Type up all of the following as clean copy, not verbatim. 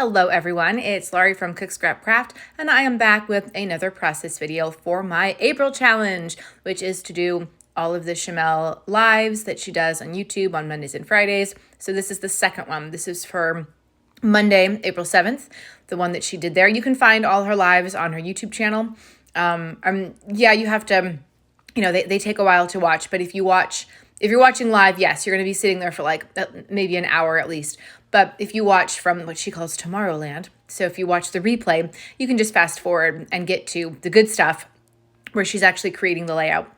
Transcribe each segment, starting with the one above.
Hello everyone, it's Laurie from Cook Scrap Craft, and I am back with another process video for my April challenge, which is to do all of the Shimelle lives that she does on YouTube on Mondays and Fridays. So this is the second one. This is for Monday, April 7th, the one that she did there. You can find all her lives on her YouTube channel. Yeah, you have to, they take a while to watch, but if you're watching live, yes, you're going to be sitting there for like maybe an hour at least. But if you watch from what she calls Tomorrowland, so if you watch the replay, you can just fast forward and get to the good stuff where she's actually creating the layout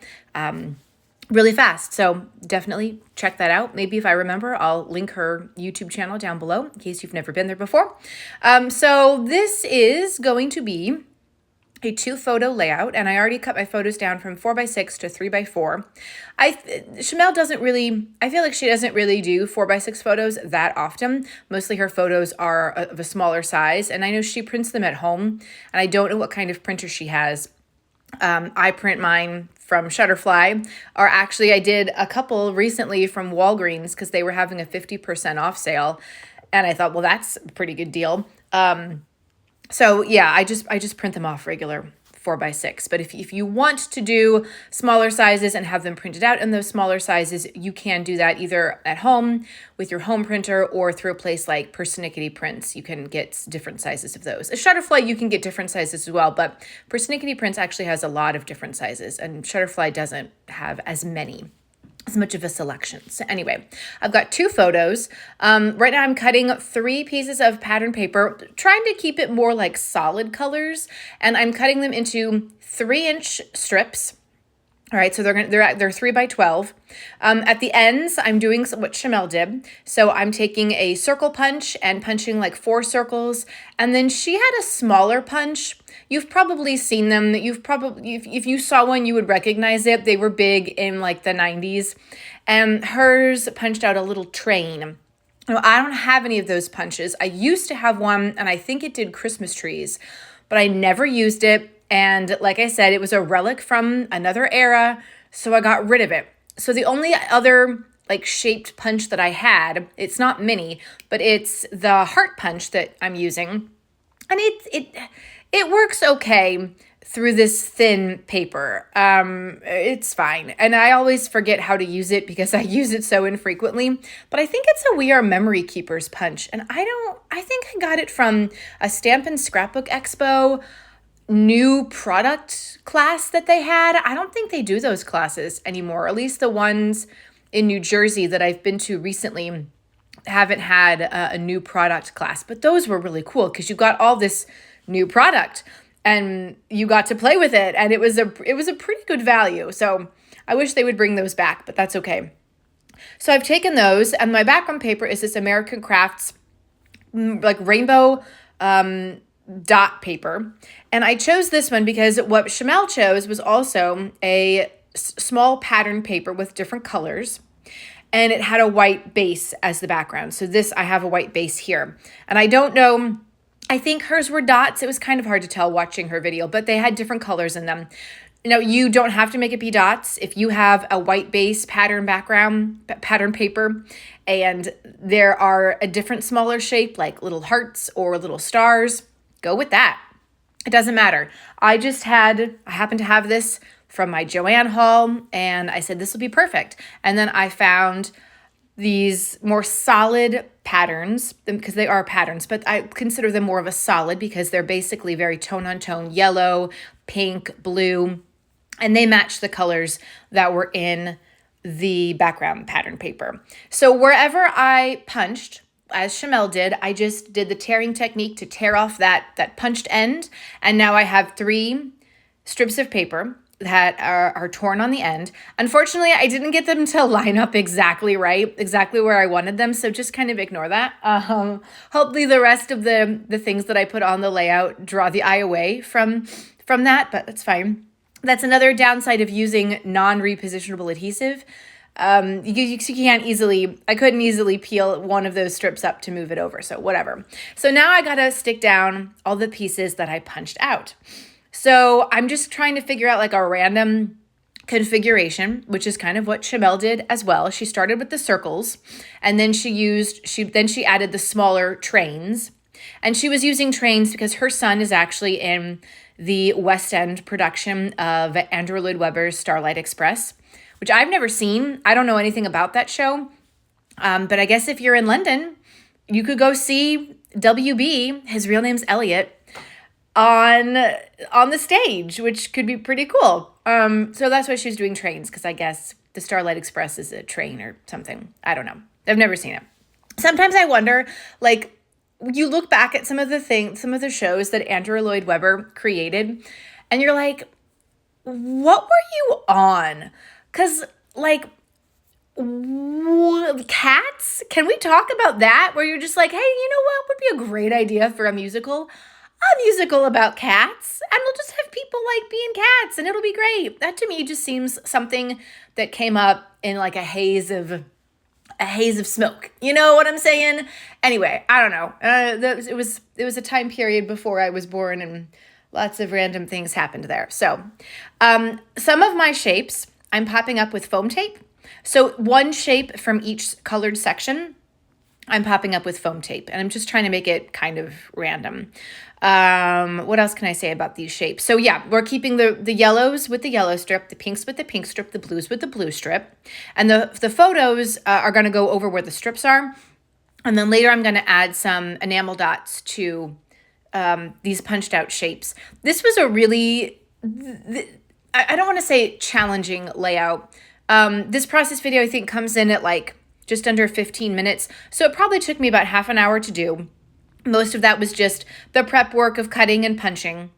really fast. So definitely check that out. Maybe if I remember, I'll link her YouTube channel down below in case you've never been there before. So this is going to be a 2-photo layout, and I already cut my photos down from 4x6 to 3x4. Shimelle doesn't really, I feel like she doesn't really do 4x6 photos that often. Mostly her photos are of a smaller size, and I know she prints them at home, and I don't know what kind of printer she has. I print mine from Shutterfly, or actually I did a couple recently from Walgreens because they were having a 50% off sale, and I thought, well, that's a pretty good deal. So yeah, I just print them off regular 4x6. But if you want to do smaller sizes and have them printed out in those smaller sizes, you can do that either at home with your home printer or through a place like Persnickety Prints. You can get different sizes of those. A Shutterfly, you can get different sizes as well, but Persnickety Prints actually has a lot of different sizes, and Shutterfly doesn't have as much of a selection. So anyway, I've got 2 photos. Right now I'm cutting 3 pieces of pattern paper, trying to keep it more like solid colors, and I'm cutting them into 3-inch strips. All right, so they're 3x12. At the ends, I'm doing what Shimelle did. So I'm taking a circle punch and punching like 4 circles, and then she had a smaller punch. You've probably seen them. If you saw one, you would recognize it. They were big in like the 90s. And hers punched out a little train. Now, I don't have any of those punches. I used to have one, and I think it did Christmas trees, but I never used it. And like I said, it was a relic from another era, so I got rid of it. So the only other like shaped punch that I had, it's not mini, but it's the heart punch that I'm using. And it works okay through this thin paper. It's fine. And I always forget how to use it because I use it so infrequently. But I think it's a We Are Memory Keepers punch. And I think I got it from a Stampin' Scrapbook Expo new product class that they had. I don't think they do those classes anymore. At least the ones in New Jersey that I've been to recently haven't had a new product class. But those were really cool because you got all this new product and you got to play with it, and it was a pretty good value. So I wish they would bring those back, but that's okay. So I've taken those, and my background paper is this American Crafts like rainbow dot paper, and I chose this one because what Shimelle chose was also a small pattern paper with different colors, and it had a white base as the background. So I have a white base here, and I don't know, I think hers were dots. It was kind of hard to tell watching her video, but they had different colors in them. Now, you don't have to make it be dots. If you have a white base pattern paper, and there are a different smaller shape like little hearts or little stars, go with that. It doesn't matter. I happened to have this from my Joann haul, and I said, this will be perfect. And then I found these more solid patterns, because they are patterns, but I consider them more of a solid because they're basically very tone-on-tone, yellow, pink, blue, and they match the colors that were in the background pattern paper. So wherever I punched, as Shimelle did, I just did the tearing technique to tear off that punched end. And now I have 3 strips of paper that are torn on the end. Unfortunately, I didn't get them to line up exactly right, exactly where I wanted them. So just kind of ignore that. Hopefully the rest of the things that I put on the layout draw the eye away from that, but that's fine. That's another downside of using non-repositionable adhesive. You can't I couldn't easily peel one of those strips up to move it over, so whatever. So now I gotta stick down all the pieces that I punched out. So I'm just trying to figure out like a random configuration, which is kind of what Shimelle did as well. She started with the circles, and then she added the smaller trains. And she was using trains because her son is actually in the West End production of Andrew Lloyd Webber's Starlight Express, which I've never seen. I don't know anything about that show. But I guess if you're in London, you could go see WB, his real name's Elliot, on the stage, which could be pretty cool. So that's why she was doing trains, because I guess the Starlight Express is a train or something. I don't know. I've never seen it. Sometimes I wonder, like, you look back at some of the shows that Andrew Lloyd Webber created, and you're like, what were you on? Because, like, Cats? Can we talk about that? Where you're just like, hey, you know what would be a great idea for a musical? A musical about cats, and we'll just have people like being cats, and it'll be great. That to me just seems something that came up in like a haze of smoke. You know what I'm saying? Anyway, I don't know. It was a time period before I was born, and lots of random things happened there. So, some of my shapes I'm popping up with foam tape. So one shape from each colored section, I'm popping up with foam tape, and I'm just trying to make it kind of random. What else can I say about these shapes? So yeah, we're keeping the yellows with the yellow strip, the pinks with the pink strip, the blues with the blue strip. And the photos are going to go over where the strips are. And then later I'm going to add some enamel dots to these punched out shapes. This was a really, I don't want to say challenging layout. This process video, I think, comes in at like just under 15 minutes. So it probably took me about half an hour to do. Most of that was just the prep work of cutting and punching.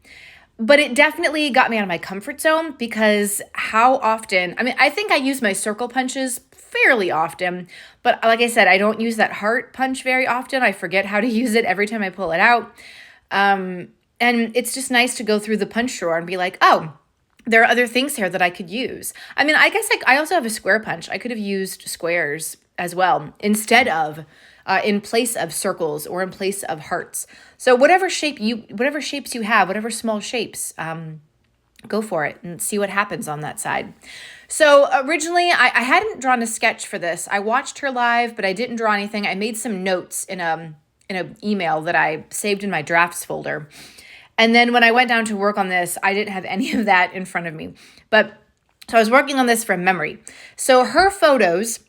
But it definitely got me out of my comfort zone, because how often, I mean, I think I use my circle punches fairly often, but like I said, I don't use that heart punch very often. I forget how to use it every time I pull it out. And it's just nice to go through the punch drawer and be like, oh, there are other things here that I could use. I mean, I guess I also have a square punch. I could have used squares as well instead of in place of circles or in place of hearts. So whatever shapes you have, whatever small shapes, go for it and see what happens on that side. So originally I hadn't drawn a sketch for this. I watched her live, but I didn't draw anything. I made some notes in an email that I saved in my drafts folder. And then when I went down to work on this, I didn't have any of that in front of me. So I was working on this from memory. So her photos,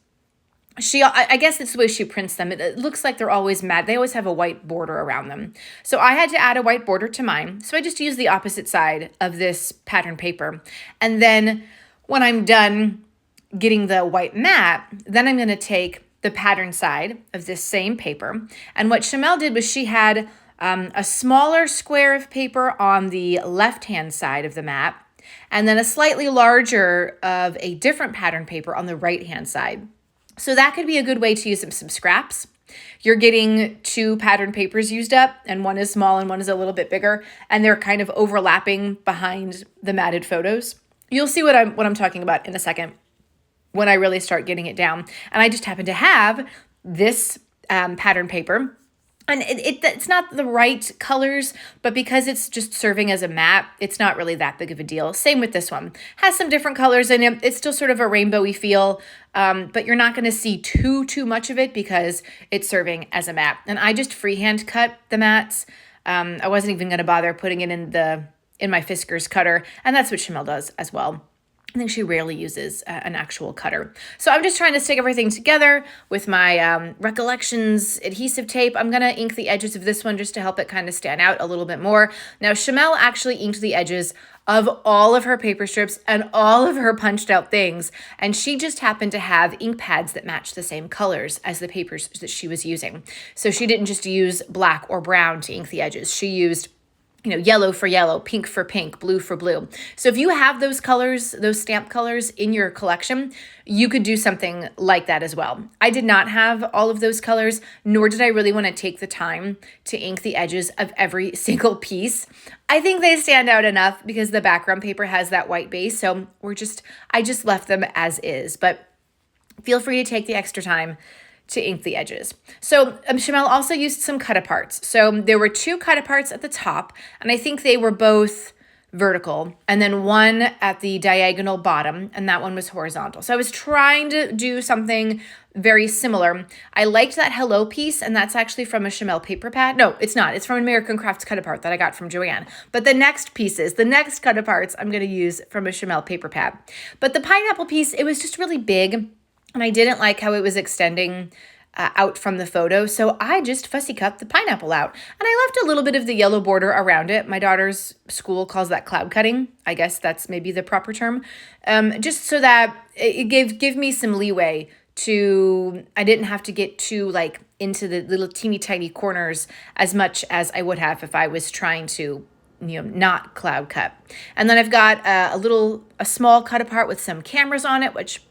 I guess it's the way she prints them. It looks like they're always matte. They always have a white border around them. So I had to add a white border to mine. So I just used the opposite side of this pattern paper. And then when I'm done getting the white matte, then I'm going to take the pattern side of this same paper. And what Shimelle did was she had a smaller square of paper on the left-hand side of the mat, and then a slightly larger of a different pattern paper on the right-hand side. So that could be a good way to use some scraps. You're getting two pattern papers used up, and one is small and one is a little bit bigger, and they're kind of overlapping behind the matted photos. You'll see what I'm talking about in a second when I really start getting it down. And I just happen to have this pattern paper. And it's not the right colors, but because it's just serving as a mat, it's not really that big of a deal. Same with this one. Has some different colors in it. It's still sort of a rainbowy feel, but you're not going to see too much of it because it's serving as a mat. And I just freehand cut the mats. I wasn't even going to bother putting it in my Fiskars cutter, and that's what Shimelle does as well. I think she rarely uses an actual cutter. So I'm just trying to stick everything together with my Recollections adhesive tape. I'm going to ink the edges of this one just to help it kind of stand out a little bit more. Now, Shimelle actually inked the edges of all of her paper strips and all of her punched out things. And she just happened to have ink pads that matched the same colors as the papers that she was using. So she didn't just use black or brown to ink the edges. She used yellow for yellow, pink for pink, blue for blue. So if you have those colors, those stamp colors in your collection, you could do something like that as well. I did not have all of those colors, nor did I really want to take the time to ink the edges of every single piece. I think they stand out enough because the background paper has that white base. So I just left them as is, but feel free to take the extra time to ink the edges. So Shimelle also used some cut-aparts. So there were two cut-aparts at the top, and I think they were both vertical, and then one at the diagonal bottom, and that one was horizontal. So I was trying to do something very similar. I liked that hello piece, and that's actually from a Shimelle paper pad. No, it's not. It's from American Crafts cut apart that I got from Joanne. But the next pieces, the next cut aparts, I'm going to use from a Shimelle paper pad. But the pineapple piece, it was just really big, and I didn't like how it was extending out from the photo, so I just fussy cut the pineapple out. And I left a little bit of the yellow border around it. My daughter's school calls that cloud cutting. I guess that's maybe the proper term. Just so that it give me some leeway to, I didn't have to get too like into the little teeny tiny corners as much as I would have if I was trying to, not cloud cut. And then I've got a small cut apart with some cameras on it, which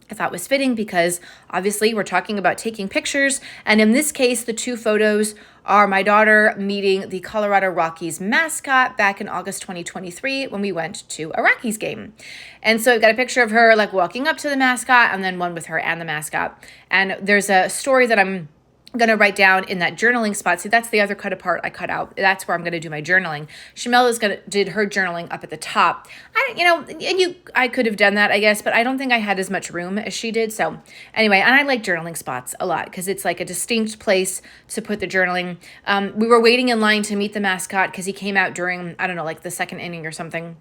I thought was fitting because obviously we're talking about taking pictures. And in this case, the two photos are my daughter meeting the Colorado Rockies mascot back in August 2023 when we went to a Rockies game. And so I've got a picture of her like walking up to the mascot and then one with her and the mascot. And there's a story that I'm going to write down in that journaling spot. See, that's the other cut apart I cut out. That's where I'm going to do my journaling. Shimelle did her journaling up at the top. I could have done that, I guess, but I don't think I had as much room as she did. So anyway, and I like journaling spots a lot because it's like a distinct place to put the journaling. We were waiting in line to meet the mascot because he came out during, I don't know, like the second inning or something.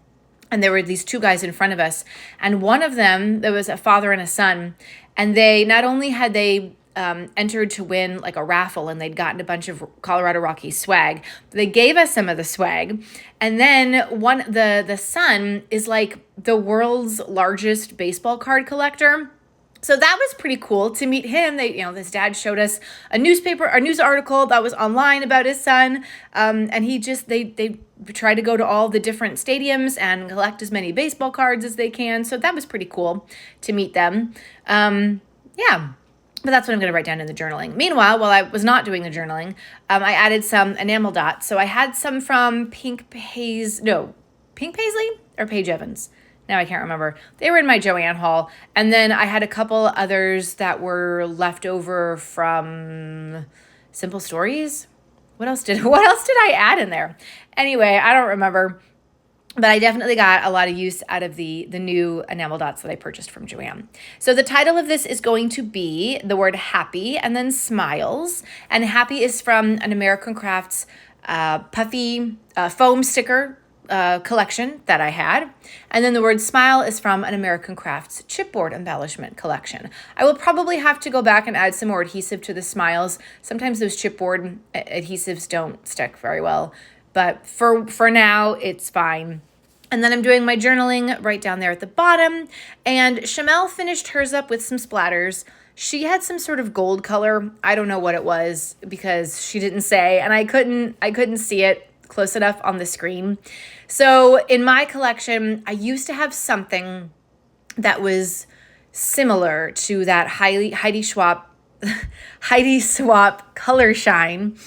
And there were these two guys in front of us. And one of them, there was a father and a son. And they, not only had they entered to win like a raffle and they'd gotten a bunch of Colorado Rockies swag. They gave us some of the swag. And then the son is like the world's largest baseball card collector. So that was pretty cool to meet him. His dad showed us a news article that was online about his son. And they try to go to all the different stadiums and collect as many baseball cards as they can. So that was pretty cool to meet them. Yeah. But that's what I'm going to write down in the journaling. Meanwhile, while I was not doing the journaling, I added some enamel dots. So I had some from Pink Paisley or Paige Evans. Now I can't remember. They were in my Joanne haul. And then I had a couple others that were left over from Simple Stories. What else did I add in there? Anyway, I don't remember. But I definitely got a lot of use out of the new enamel dots that I purchased from Joanne. So the title of this is going to be the word happy and then smiles. And happy is from an American Crafts puffy foam sticker collection that I had. And then the word smile is from an American Crafts chipboard embellishment collection. I will probably have to go back and add some more adhesive to the smiles. Sometimes those chipboard adhesives don't stick very well. But for now, it's fine. And then I'm doing my journaling right down there at the bottom. And Shimelle finished hers up with some splatters. She had some sort of gold color. I don't know what it was because she didn't say, and I couldn't see it close enough on the screen. So in my collection, I used to have something that was similar to that Heidi Swapp color shine.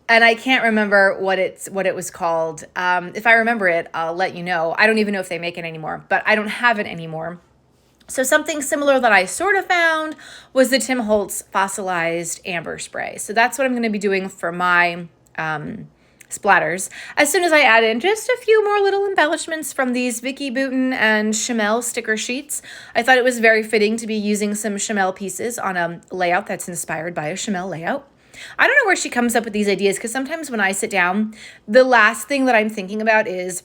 And I can't remember what it was called. If I remember it, I'll let you know. I don't even know if they make it anymore, but I don't have it anymore. So something similar that I sort of found was the Tim Holtz fossilized amber spray. So that's what I'm going to be doing for my splatters. As soon as I add in just a few more little embellishments from these Vicki Boutin and Shimelle sticker sheets, I thought it was very fitting to be using some Shimelle pieces on a layout that's inspired by a Shimelle layout. I don't know where she comes up with these ideas because sometimes when I sit down, the last thing that I'm thinking about is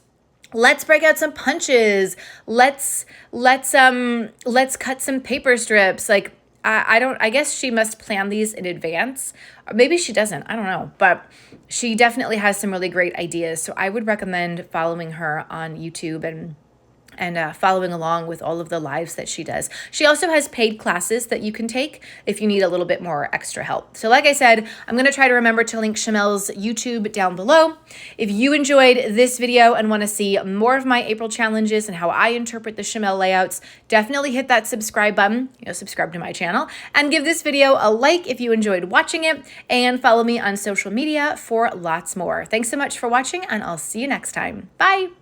let's break out some punches. Let's cut some paper strips. Like I guess she must plan these in advance. Or maybe she doesn't. I don't know. But she definitely has some really great ideas. So I would recommend following her on YouTube and following along with all of the lives that she does. She also has paid classes that you can take if you need a little bit more extra help. So like I said, I'm going to try to remember to link Shimelle's YouTube down below. If you enjoyed this video and want to see more of my April challenges and how I interpret the Shimelle layouts, definitely hit that subscribe button, subscribe to my channel, and give this video a like if you enjoyed watching it, and follow me on social media for lots more. Thanks so much for watching, and I'll see you next time. Bye!